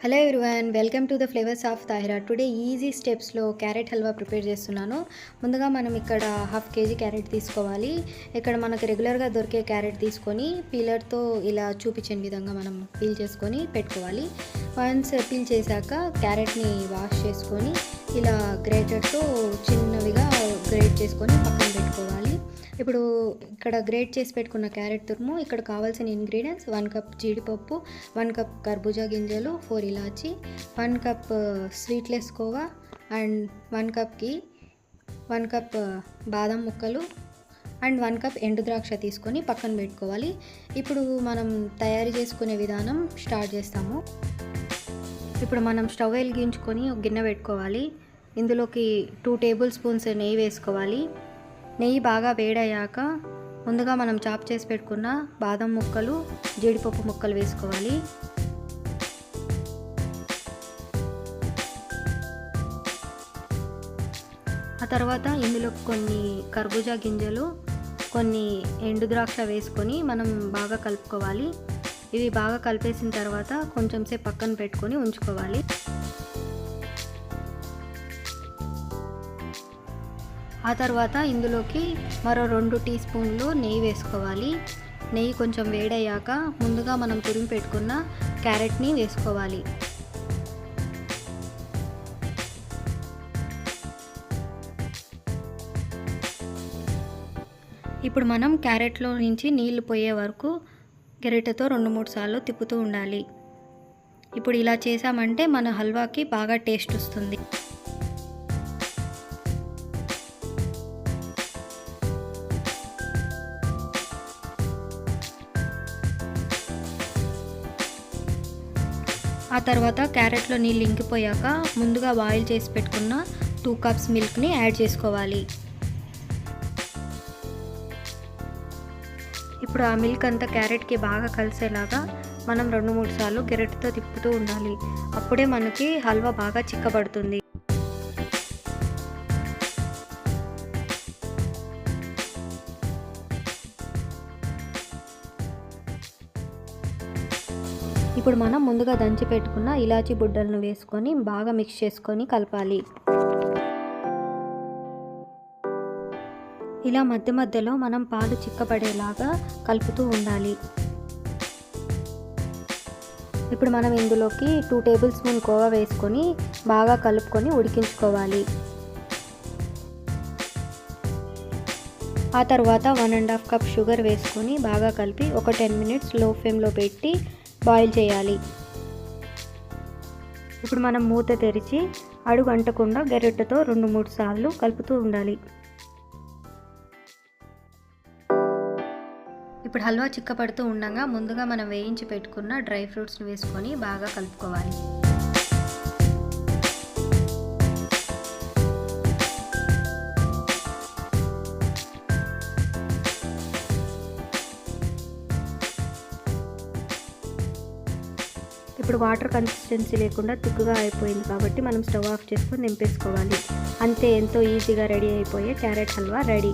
Hello everyone, welcome to the flavours of Tahira. Today easy స్టెప్స్లో carrot halwa prepare చేస్తున్నాను. ముందుగా మనం ఇక్కడ హాఫ్ కేజీ క్యారెట్ తీసుకోవాలి. ఇక్కడ మనకు రెగ్యులర్గా దొరికే క్యారెట్ తీసుకొని పీలర్తో ఇలా చూపించిన విధంగా మనం పీల్ చేసుకొని పెట్టుకోవాలి. వన్స్ పీల్ చేశాక క్యారెట్ని వాష్ చేసుకొని ఇలా గ్రేటర్తో చిన్నవిగా గ్రేట్ చేసుకొని పక్కన పెట్టుకోవాలి. ఇప్పుడు ఇక్కడ గ్రేట్ చేసి పెట్టుకున్న క్యారెట్ తురుము, ఇక్కడ కావాల్సిన ఇంగ్రీడియంట్స్ 1 కప్ జీడిపప్పు, 1 కప్ కర్బూజా గింజలు, 4 ఇలాచి, 1 cup sweetless khoa and 1 cup ghee, 1 cup బాదం ముక్కలు అండ్ 1 కప్ ఎండు ద్రాక్ష తీసుకొని పక్కన పెట్టుకోవాలి. ఇప్పుడు మనం తయారు చేసుకునే విధానం స్టార్ట్ చేస్తాము. ఇప్పుడు మనం స్టవ్ వెలిగించుకొని ఒక గిన్నె పెట్టుకోవాలి. ఇందులోకి 2 టేబుల్ స్పూన్స్ నెయ్యి వేసుకోవాలి. నెయ్యి బాగా వేడయ్యాక ముందుగా మనం చాప్ చేసి పెట్టుకున్న బాదం ముక్కలు, జీడిపప్పు ముక్కలు వేసుకోవాలి. ఆ తర్వాత ఇందులో కొన్ని కర్బూజా గింజలు, కొన్ని ఎండు ద్రాక్ష వేసుకొని మనం బాగా కలుపుకోవాలి. ఇవి బాగా కలిపేసిన తర్వాత కొంచెం సేపు పక్కన పెట్టుకొని ఉంచుకోవాలి. ఆ తర్వాత ఇందులోకి మరో 2 టీ స్పూన్లు నెయ్యి వేసుకోవాలి. నెయ్యి కొంచెం వేడయ్యాక ముందుగా మనం తురిమి పెట్టుకున్న క్యారెట్ని వేసుకోవాలి. ఇప్పుడు మనం క్యారెట్లో నుంచి నీళ్లు పోయే వరకు గరిటెతో 2-3 సార్లు తిప్పుతూ ఉండాలి. ఇప్పుడు ఇలా చేసామంటే మన హల్వాకి బాగా టేస్ట్ వస్తుంది. ఆ తర్వాత క్యారెట్లో నీళ్ళు ఇంకిపోయాక ముందుగా బాయిల్ చేసి పెట్టుకున్న 2 కప్స్ మిల్క్ని యాడ్ చేసుకోవాలి. ఇప్పుడు ఆ మిల్క్ అంతా క్యారెట్కి బాగా కలిసేలాగా మనం 2-3 సార్లు గరిటెతో తిప్పుతూ ఉండాలి. అప్పుడే మనకి హల్వా బాగా చిక్కబడుతుంది. ఇప్పుడు మనం ముందుగా దంచి పెట్టుకున్న ఇలాచీ బుడ్డలను వేసుకొని బాగా మిక్స్ చేసుకొని కలపాలి. ఇలా మధ్య మధ్యలో మనం పాలు చిక్కబడేలాగా కలుపుతూ ఉండాలి. ఇప్పుడు మనం ఇందులోకి 2 టేబుల్ స్పూన్ కోవా వేసుకొని బాగా కలుపుకొని ఉడికించుకోవాలి. ఆ తర్వాత 1.5 కప్ షుగర్ వేసుకొని బాగా కలిపి ఒక 10 మినిట్స్ లో ఫ్లేమ్లో పెట్టి బాయిల్ చేయాలి. ఇప్పుడు మనం మూత తెరిచి అడుగు అంటకుండా గరిటెతో 2-3 సార్లు కలుపుతూ ఉండాలి. ఇప్పుడు హల్వా చిక్కపడుతూ ఉండగా ముందుగా మనం వేయించి పెట్టుకున్న డ్రై ఫ్రూట్స్ని వేసుకొని బాగా కలుపుకోవాలి. ఇప్పుడు వాటర్ కన్సిస్టెన్సీ లేకుండా తిక్కుగా అయిపోయింది కాబట్టి మనం స్టవ్ ఆఫ్ చేసుకొని దింపేసుకోవాలి. అంతే, ఎంతో ఈజీగా రెడీ అయిపోయే క్యారెట్ హల్వా రెడీ.